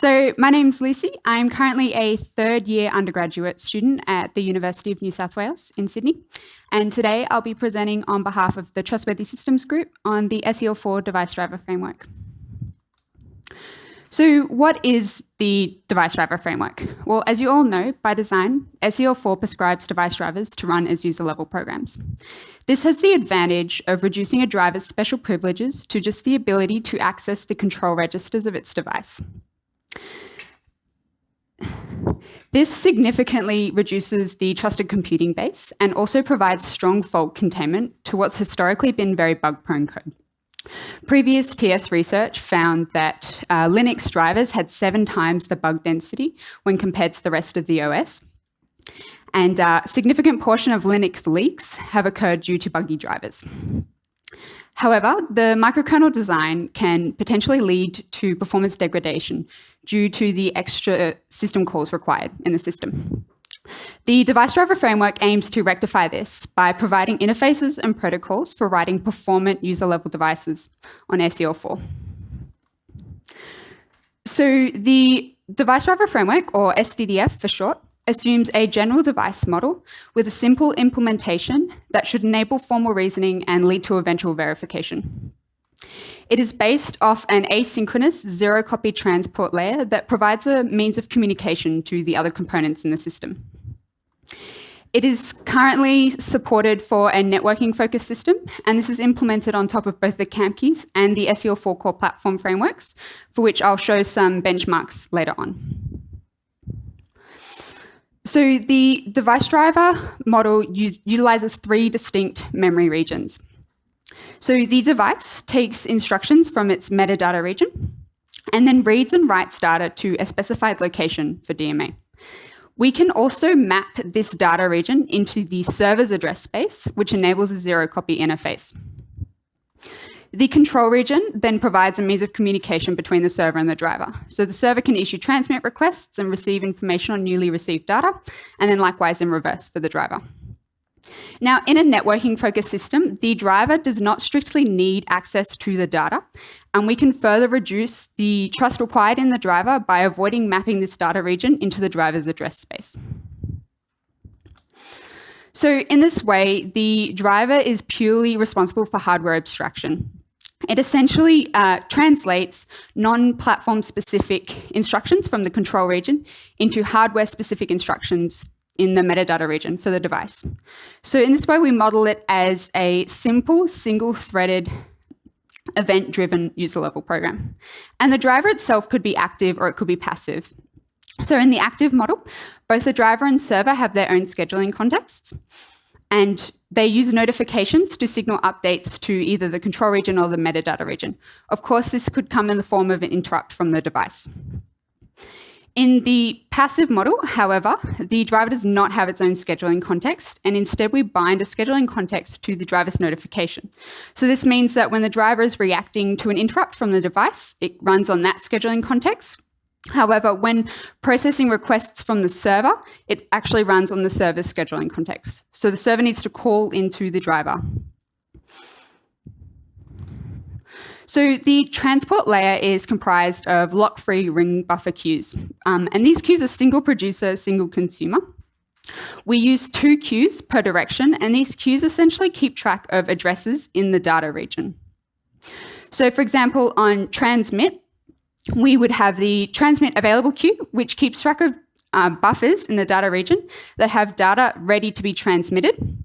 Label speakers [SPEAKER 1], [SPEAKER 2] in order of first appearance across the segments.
[SPEAKER 1] So my name's Lucy. I'm currently a third-year undergraduate student at the University of New South Wales in Sydney. And today I'll be presenting on behalf of the Trustworthy Systems Group on the seL4 device driver framework. So what is the device driver framework? Well, as you all know, by design, seL4 prescribes device drivers to run as user-level programs. This has the advantage of reducing a driver's special privileges to just the ability to access the control registers of its device. This significantly reduces the trusted computing base and also provides strong fault containment to what's historically been very bug-prone code. Previous TS research found that Linux drivers had 7 times the bug density when compared to the rest of the OS. And a significant portion of Linux leaks have occurred due to buggy drivers. However, the microkernel design can potentially lead to performance degradation due to the extra system calls required in the system. The device driver framework aims to rectify this by providing interfaces and protocols for writing performant user-level devices on seL4. So the device driver framework, or sDDF for short, assumes a general device model with a simple implementation that should enable formal reasoning and lead to eventual verification. It is based off an asynchronous zero-copy transport layer that provides a means of communication to the other components in the system. It is currently supported for a networking-focused system, and this is implemented on top of both the camp keys and the seL4 core platform frameworks, for which I'll show some benchmarks later on. So the device driver model utilizes 3 distinct memory regions. So the device takes instructions from its metadata region and then reads and writes data to a specified location for DMA. We can also map this data region into the server's address space, which enables a zero-copy interface. The control region then provides a means of communication between the server and the driver. So the server can issue transmit requests and receive information on newly received data, and then likewise in reverse for the driver. Now, in a networking-focused system, the driver does not strictly need access to the data, and we can further reduce the trust required in the driver by avoiding mapping this data region into the driver's address space. So in this way, the driver is purely responsible for hardware abstraction. It essentially translates non-platform specific instructions from the control region into hardware-specific instructions in the metadata region for the device. So in this way, we model it as a simple, single-threaded, event-driven user-level program. And the driver itself could be active or it could be passive. So in the active model, both the driver and server have their own scheduling contexts, and they use notifications to signal updates to either the control region or the metadata region. Of course, this could come in the form of an interrupt from the device. In the passive model, however, the driver does not have its own scheduling context, and instead we bind a scheduling context to the driver's notification. So this means that when the driver is reacting to an interrupt from the device, it runs on that scheduling context. However, when processing requests from the server, it actually runs on the server's scheduling context. So the server needs to call into the driver. So the transport layer is comprised of lock-free ring buffer queues. And these queues are single producer, single consumer. We use 2 queues per direction, and these queues essentially keep track of addresses in the data region. So for example, on transmit, we would have the transmit available queue, which keeps track of buffers in the data region that have data ready to be transmitted.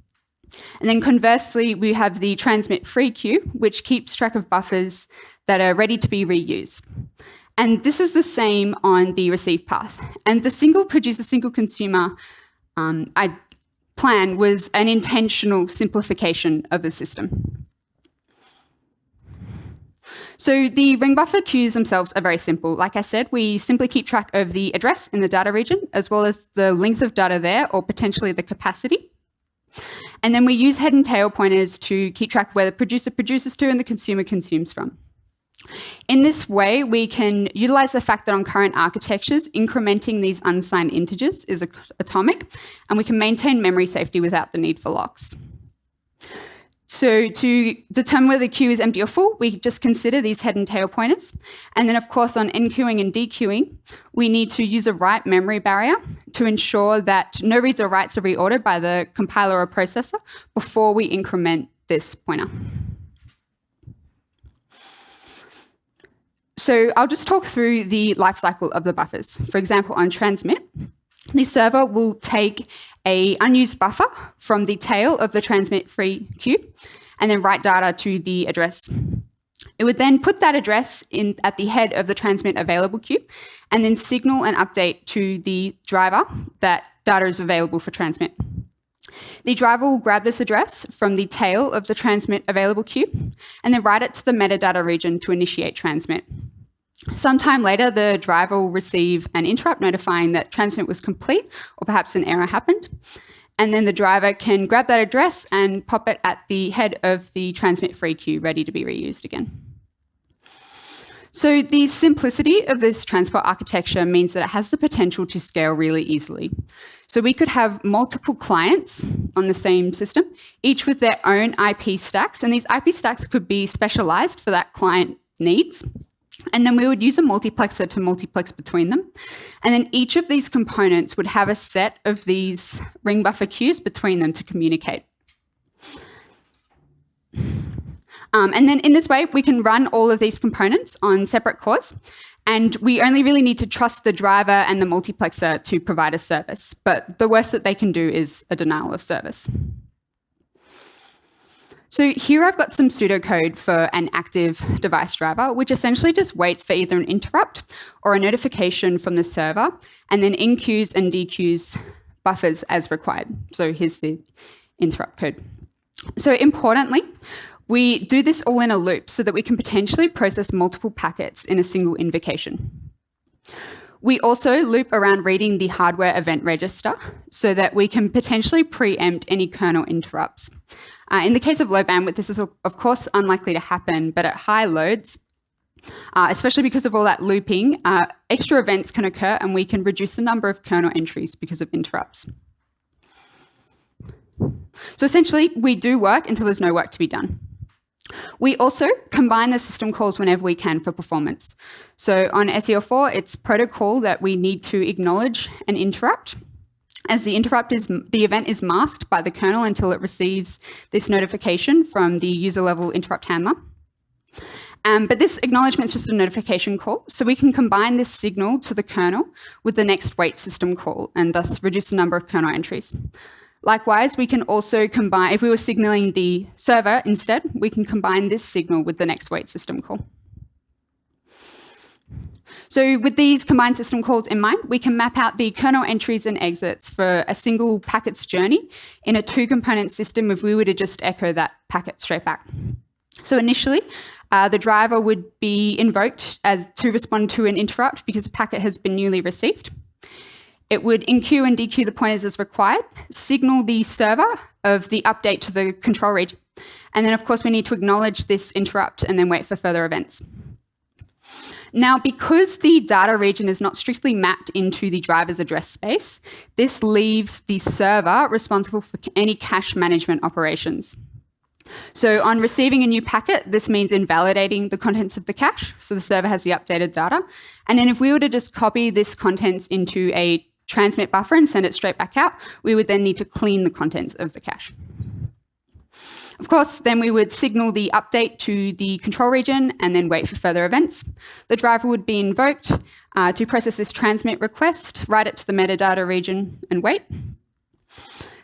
[SPEAKER 1] And then conversely, we have the transmit free queue, which keeps track of buffers that are ready to be reused. And this is the same on the receive path. And the single producer, single consumer plan was an intentional simplification of the system. So the ring buffer queues themselves are very simple. Like I said, we simply keep track of the address in the data region, as well as the length of data there, or potentially the capacity. And then we use head and tail pointers to keep track of where the producer produces to and the consumer consumes from. In this way, we can utilize the fact that on current architectures, incrementing these unsigned integers is atomic, and we can maintain memory safety without the need for locks. So to determine whether the queue is empty or full, we just consider these head and tail pointers. And then, of course, on enqueuing and dequeuing, we need to use a write memory barrier to ensure that no reads or writes are reordered by the compiler or processor before we increment this pointer. So I'll just talk through the lifecycle of the buffers. For example, on transmit, the server will take an unused buffer from the tail of the transmit free queue and then write data to the address. It would then put that address in at the head of the transmit available queue and then signal an update to the driver that data is available for transmit. The driver will grab this address from the tail of the transmit available queue and then write it to the metadata region to initiate transmit. Sometime later, the driver will receive an interrupt notifying that transmit was complete or perhaps an error happened. And then the driver can grab that address and pop it at the head of the transmit free queue, ready to be reused again. So the simplicity of this transport architecture means that it has the potential to scale really easily. So we could have multiple clients on the same system, each with their own IP stacks, and these IP stacks could be specialized for that client needs. And then we would use a multiplexer to multiplex between them. And then each of these components would have a set of these ring buffer queues between them to communicate. And then in this way, we can run all of these components on separate cores. And we only really need to trust the driver and the multiplexer to provide a service. But the worst that they can do is a denial of service. So here I've got some pseudocode for an active device driver, which essentially just waits for either an interrupt or a notification from the server, and then enqueues and dequeues buffers as required. So here's the interrupt code. So importantly, we do this all in a loop so that we can potentially process multiple packets in a single invocation. We also loop around reading the hardware event register so that we can potentially preempt any kernel interrupts. In the case of low bandwidth, this is of course unlikely to happen, but at high loads, especially because of all that looping, extra events can occur and we can reduce the number of kernel entries because of interrupts. So essentially, we do work until there's no work to be done. We also combine the system calls whenever we can for performance. So on seL4, it's protocol that we need to acknowledge an interrupt, as the event is masked by the kernel until it receives this notification from the user level interrupt handler. But this acknowledgement is just a notification call, so we can combine this signal to the kernel with the next wait system call and thus reduce the number of kernel entries. Likewise, we can also combine, if we were signaling the server instead, we can combine this signal with the next wait system call. So with these combined system calls in mind, we can map out the kernel entries and exits for a single packet's journey in a two-component system if we were to just echo that packet straight back. So initially, the driver would be invoked to respond to an interrupt because a packet has been newly received. It would enqueue and dequeue the pointers as required, signal the server of the update to the control region, and then of course we need to acknowledge this interrupt and then wait for further events. Now, because the data region is not strictly mapped into the driver's address space, this leaves the server responsible for any cache management operations. So on receiving a new packet, this means invalidating the contents of the cache, so the server has the updated data. And then if we were to just copy this contents into a transmit buffer and send it straight back out, we would then need to clean the contents of the cache. Of course, then we would signal the update to the control region and then wait for further events. The driver would be invoked to process this transmit request, write it to the metadata region and wait.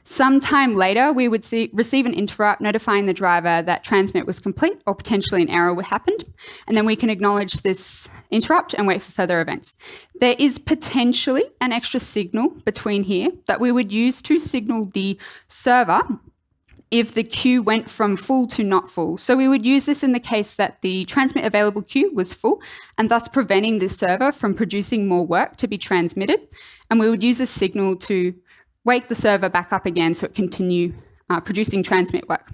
[SPEAKER 1] Sometime later, we would receive an interrupt notifying the driver that transmit was complete or potentially an error happened, and then we can acknowledge this interrupt and wait for further events. There is potentially an extra signal between here that we would use to signal the server if the queue went from full to not full. So we would use this in the case that the transmit available queue was full and thus preventing the server from producing more work to be transmitted. And we would use this signal to wake the server back up again so it continue producing transmit work.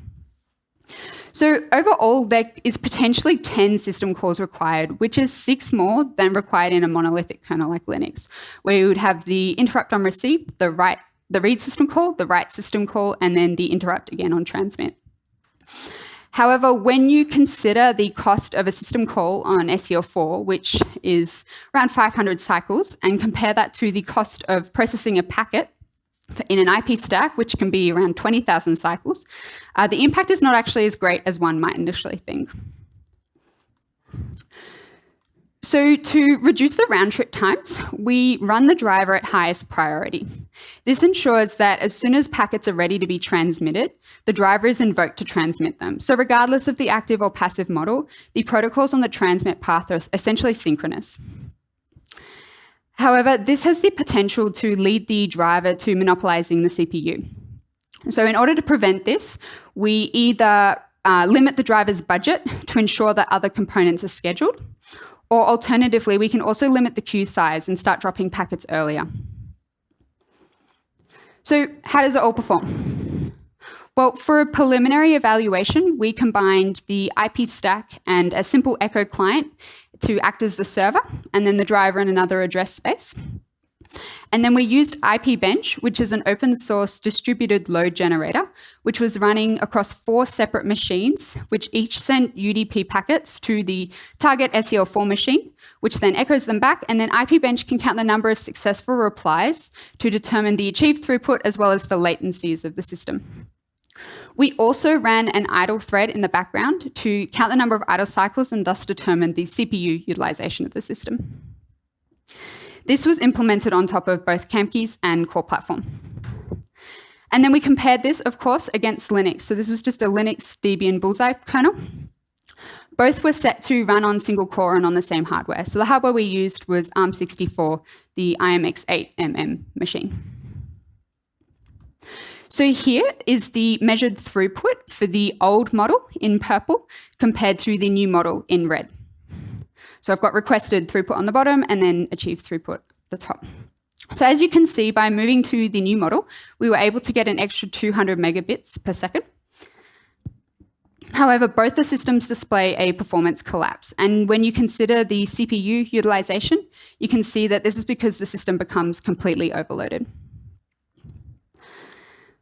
[SPEAKER 1] So overall, there is potentially 10 system calls required, which is 6 more than required in a monolithic kernel like Linux, where you would have the interrupt on receive, the read system call, the write system call, and then the interrupt again on transmit. However, when you consider the cost of a system call on seL4, which is around 500 cycles, and compare that to the cost of processing a packet in an IP stack, which can be around 20,000 cycles, the impact is not actually as great as one might initially think. So to reduce the round trip times, we run the driver at highest priority. This ensures that as soon as packets are ready to be transmitted, the driver is invoked to transmit them. So regardless of the active or passive model, the protocols on the transmit path are essentially synchronous. However, this has the potential to lead the driver to monopolizing the CPU. So in order to prevent this, we either limit the driver's budget to ensure that other components are scheduled, or alternatively, we can also limit the queue size and start dropping packets earlier. So how does it all perform? Well, for a preliminary evaluation, we combined the IP stack and a simple echo client to act as the server, and then the driver in another address space. And then we used IP Bench, which is an open source distributed load generator, which was running across 4 separate machines, which each sent UDP packets to the target seL4 machine, which then echoes them back. And then IP Bench can count the number of successful replies to determine the achieved throughput as well as the latencies of the system. We also ran an idle thread in the background to count the number of idle cycles and thus determine the CPU utilization of the system. This was implemented on top of both Camkeys and core platform. And then we compared this, of course, against Linux. So this was just a Linux Debian Bullseye kernel. Both were set to run on single core and on the same hardware. So the hardware we used was ARM64, the IMX8MM machine. So here is the measured throughput for the old model in purple compared to the new model in red. So I've got requested throughput on the bottom and then achieved throughput at the top. So as you can see, by moving to the new model, we were able to get an extra 200 megabits per second. However, both the systems display a performance collapse. And when you consider the CPU utilization, you can see that this is because the system becomes completely overloaded.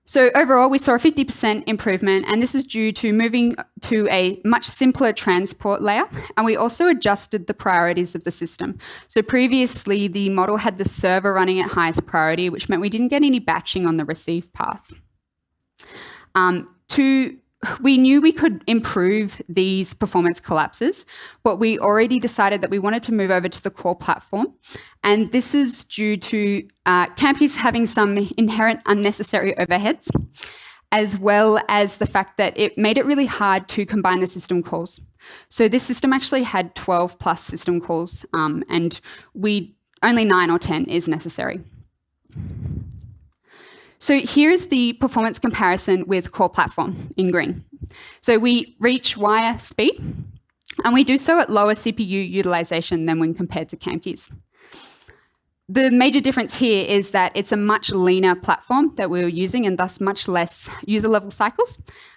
[SPEAKER 1] So overall, we saw a 50% improvement, and this is due to moving to a much simpler transport layer, and we also adjusted the priorities of the system. So previously, the model had the server running at highest priority, which meant we didn't get any batching on the receive path. We knew we could improve these performance collapses, but we already decided that we wanted to move over to the core platform. And this is due to Camkeys having some inherent unnecessary overheads, as well as the fact that it made it really hard to combine the system calls. So this system actually had 12 plus system calls, and only 9 or 10 is necessary. So here's the performance comparison with core platform in green. So we reach wire speed, and we do so at lower CPU utilization than when compared to Camkeys. The major difference here is that it's a much leaner platform that we were using and thus much less user level cycles,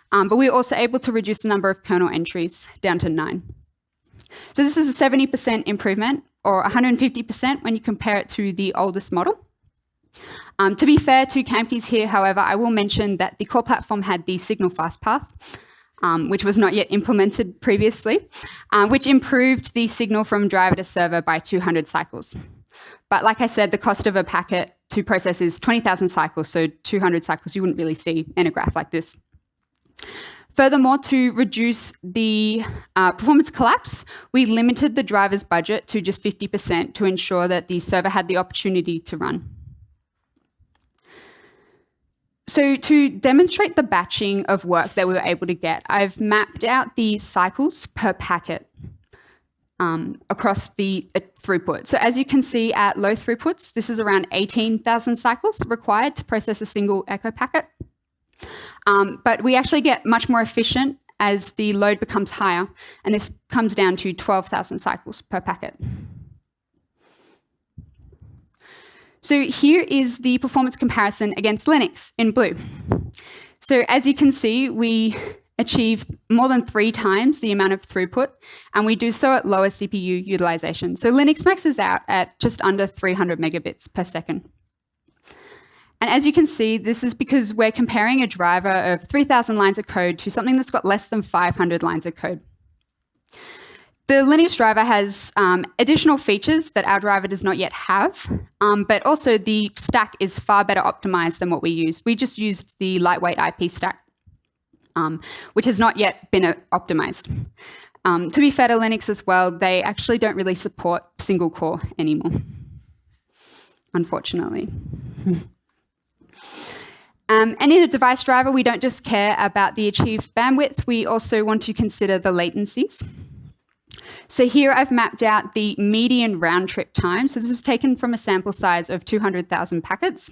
[SPEAKER 1] but we were also able to reduce the number of kernel entries down to 9. So this is a 70% improvement, or 150% when you compare it to the oldest model. To be fair to Camkeys here, however, I will mention that the core platform had the signal fast path, which was not yet implemented previously, which improved the signal from driver to server by 200 cycles. But like I said, the cost of a packet to process is 20,000 cycles, so 200 cycles you wouldn't really see in a graph like this. Furthermore, to reduce the performance collapse, we limited the driver's budget to just 50% to ensure that the server had the opportunity to run. So to demonstrate the batching of work that we were able to get, I've mapped out the cycles per packet across the throughput. So as you can see at low throughputs, this is around 18,000 cycles required to process a single echo packet. But we actually get much more efficient as the load becomes higher, and this comes down to 12,000 cycles per packet. So here is the performance comparison against Linux in blue. So as you can see, we achieve more than 3 times the amount of throughput, and we do so at lower CPU utilization. So Linux maxes out at just under 300 megabits per second. And as you can see, this is because we're comparing a driver of 3,000 lines of code to something that's got less than 500 lines of code. The Linux driver has additional features that our driver does not yet have, but also the stack is far better optimized than what we use. We just used the lightweight IP stack, which has not yet been optimized. To be fair to Linux as well, they actually don't really support single core anymore, unfortunately. And in a device driver, we don't just care about the achieved bandwidth, we also want to consider the latencies. So here I've mapped out the median round trip time. So this was taken from a sample size of 200,000 packets.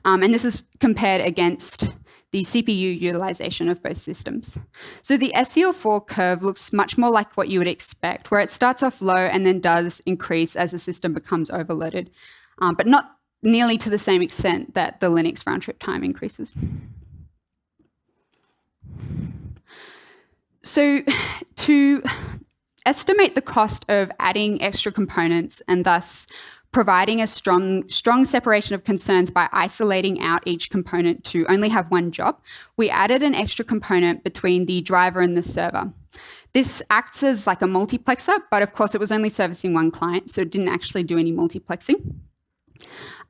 [SPEAKER 1] And this is compared against the CPU utilization of both systems. So the seL4 curve looks much more like what you would expect, where it starts off low and then does increase as the system becomes overloaded, but not nearly to the same extent that the Linux round trip time increases. So to estimate the cost of adding extra components and thus providing a strong separation of concerns by isolating out each component to only have one job, we added an extra component between the driver and the server. This acts as like a multiplexer, but of course it was only servicing one client, so it didn't actually do any multiplexing.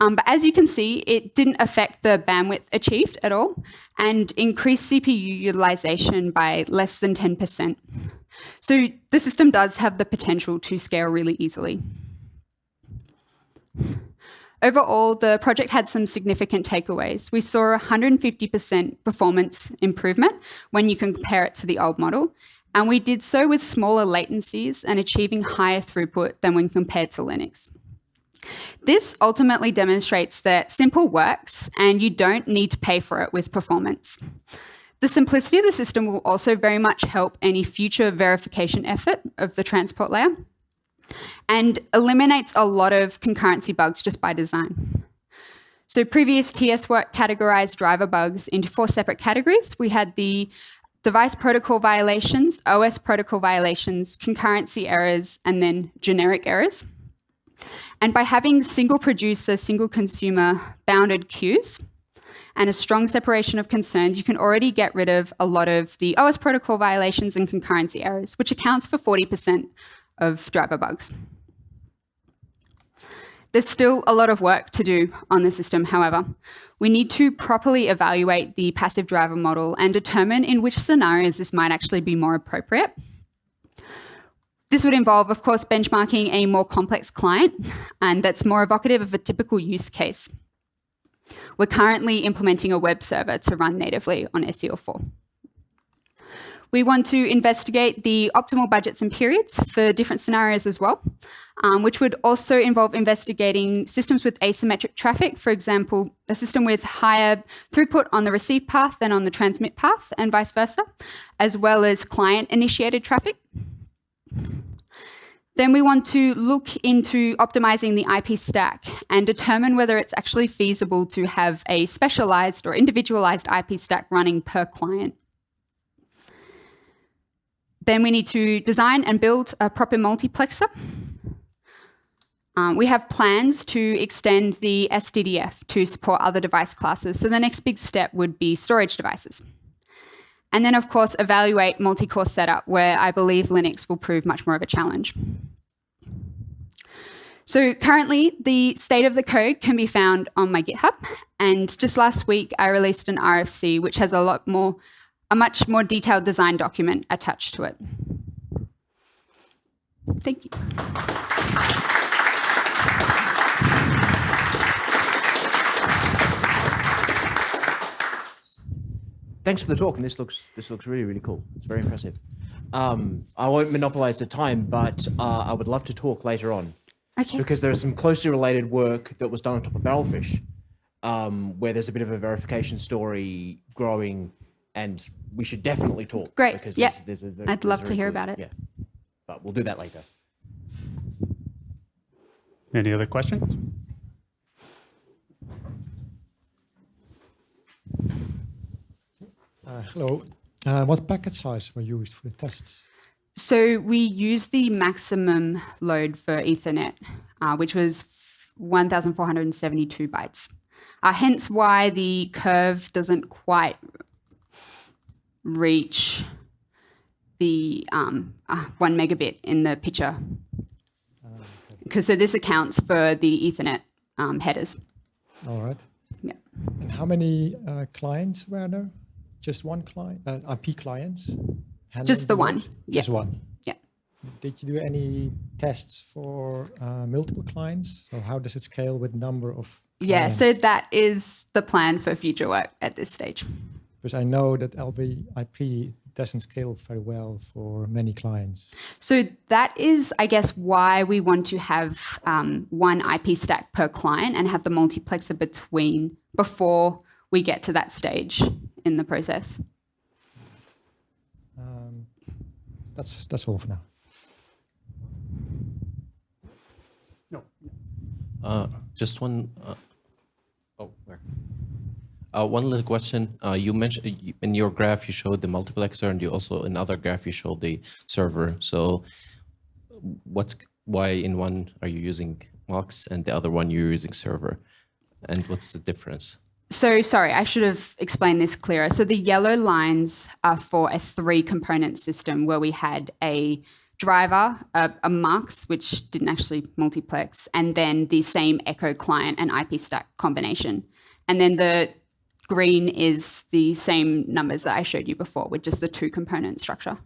[SPEAKER 1] But as you can see, it didn't affect the bandwidth achieved at all and increased CPU utilization by less than 10%. So the system does have the potential to scale really easily. Overall, the project had some significant takeaways. We saw 150% performance improvement when you compare it to the old model, and we did so with smaller latencies and achieving higher throughput than when compared to Linux. This ultimately demonstrates that simple works and you don't need to pay for it with performance. The simplicity of the system will also very much help any future verification effort of the transport layer and eliminates a lot of concurrency bugs just by design. So previous TS work categorized driver bugs into 4 separate categories. We had the device protocol violations, OS protocol violations, concurrency errors, and then generic errors. And by having single producer, single consumer bounded queues and a strong separation of concerns, you can already get rid of a lot of the OS protocol violations and concurrency errors, which accounts for 40% of driver bugs. There's still a lot of work to do on the system, however. We need to properly evaluate the passive driver model and determine in which scenarios this might actually be more appropriate. This would involve, of course, benchmarking a more complex client, and that's more evocative of a typical use case. We're currently implementing a web server to run natively on seL4. We want to investigate the optimal budgets and periods for different scenarios as well, which would also involve investigating systems with asymmetric traffic, for example, a system with higher throughput on the receive path than on the transmit path, and vice versa, as well as client-initiated traffic. Then we want to look into optimizing the IP stack and determine whether it's actually feasible to have a specialized or individualized IP stack running per client. Then we need to design and build a proper multiplexer. We have plans to extend the sDDF to support other device classes. So the next big step would be storage devices. And then, of course, evaluate multi-core setup, where I believe Linux will prove much more of a challenge. So currently, the state of the code can be found on my GitHub. And just last week, I released an RFC, which has a much more detailed design document attached to it. Thank you.
[SPEAKER 2] Thanks for the talk, and this looks really, really cool. It's very impressive. I won't monopolize the time, but I would love to talk later on.
[SPEAKER 1] Okay.
[SPEAKER 2] Because there is some closely related work that was done on top of Barrelfish, where there's a bit of a verification story growing, and we should definitely talk.
[SPEAKER 1] Great.
[SPEAKER 2] Because
[SPEAKER 1] yeah.
[SPEAKER 2] I'd
[SPEAKER 1] love to hear about it.
[SPEAKER 2] Yeah, but we'll do that later.
[SPEAKER 3] Any other questions?
[SPEAKER 4] Hello. What packet size were used for the tests?
[SPEAKER 1] So we used the maximum load for Ethernet, which was 1,472 bytes. hence why the curve doesn't quite reach the 1 megabit in the picture. Because so this accounts for the Ethernet headers.
[SPEAKER 4] All right.
[SPEAKER 1] Yeah.
[SPEAKER 4] And how many clients were there? Just one client? IP clients?
[SPEAKER 1] Just the one.
[SPEAKER 4] loads?
[SPEAKER 1] Yeah.
[SPEAKER 4] Just one.
[SPEAKER 1] Yeah.
[SPEAKER 4] Did you do any tests for multiple clients? So how does it scale with number of
[SPEAKER 1] Yeah,
[SPEAKER 4] clients?
[SPEAKER 1] so that is the plan for future work at this stage.
[SPEAKER 4] Because I know that LVIP doesn't scale very well for many clients.
[SPEAKER 1] So that is, I guess, why we want to have one IP stack per client and have the multiplexer between before we get to that stage in the process.
[SPEAKER 4] That's all for now.
[SPEAKER 3] No.
[SPEAKER 5] Just one. One little question. You mentioned in your graph you showed the multiplexer, and you also in other graph you showed the server. So, why in one are you using MUX and the other one you're using server, and what's the difference?
[SPEAKER 1] So sorry, I should have explained this clearer. So the yellow lines are for a 3-component system where we had a driver, a MUX, which didn't actually multiplex, and then the same echo client and IP stack combination. And then the green is the same numbers that I showed you before with just the 2-component structure.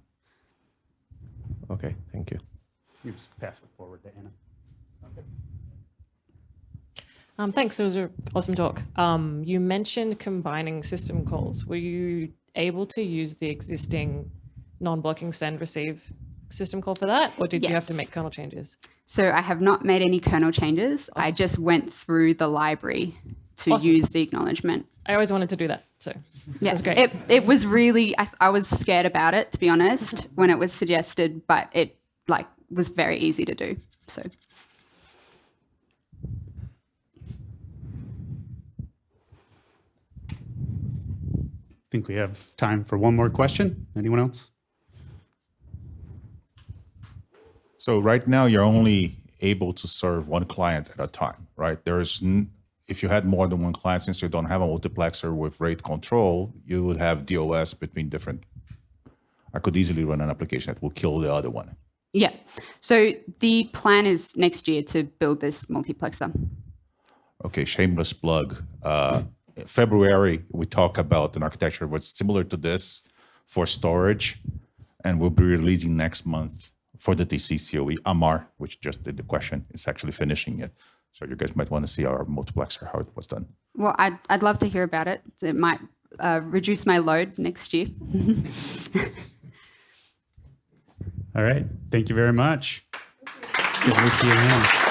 [SPEAKER 5] Okay, thank you.
[SPEAKER 3] You just pass it forward to Anna. Okay.
[SPEAKER 6] Thanks, it was an awesome talk. You mentioned combining system calls. Were you able to use the existing non-blocking send receive system call for that, or did you have to
[SPEAKER 1] Yes.
[SPEAKER 6] make kernel changes?
[SPEAKER 1] So I have not made any kernel changes. I just went through the library to
[SPEAKER 6] Awesome.
[SPEAKER 1] use the acknowledgement.
[SPEAKER 6] I always wanted to do that, so
[SPEAKER 1] Yeah,
[SPEAKER 6] that's great.
[SPEAKER 1] It was really, I was scared about it, to be honest, when it was suggested, but it was very easy to do. So
[SPEAKER 3] I think we have time for one more question. Anyone else?
[SPEAKER 7] So right now you're only able to serve one client at a time, right? If you had more than one client, since you don't have a multiplexer with rate control, you would have DOS between different. I could easily run an application that will kill the other one.
[SPEAKER 1] yeah. So the plan is next year to build this multiplexer.
[SPEAKER 7] Okay, shameless plug. February, we talk about an architecture what's similar to this for storage, and we'll be releasing next month for the TCCOE. Amar, which just did the question, is actually finishing it. So you guys might want to see our multiplexer, how it was done.
[SPEAKER 1] Well, I'd love to hear about it. It might reduce my load next year.
[SPEAKER 3] All right. Thank you very much. Good to see you now.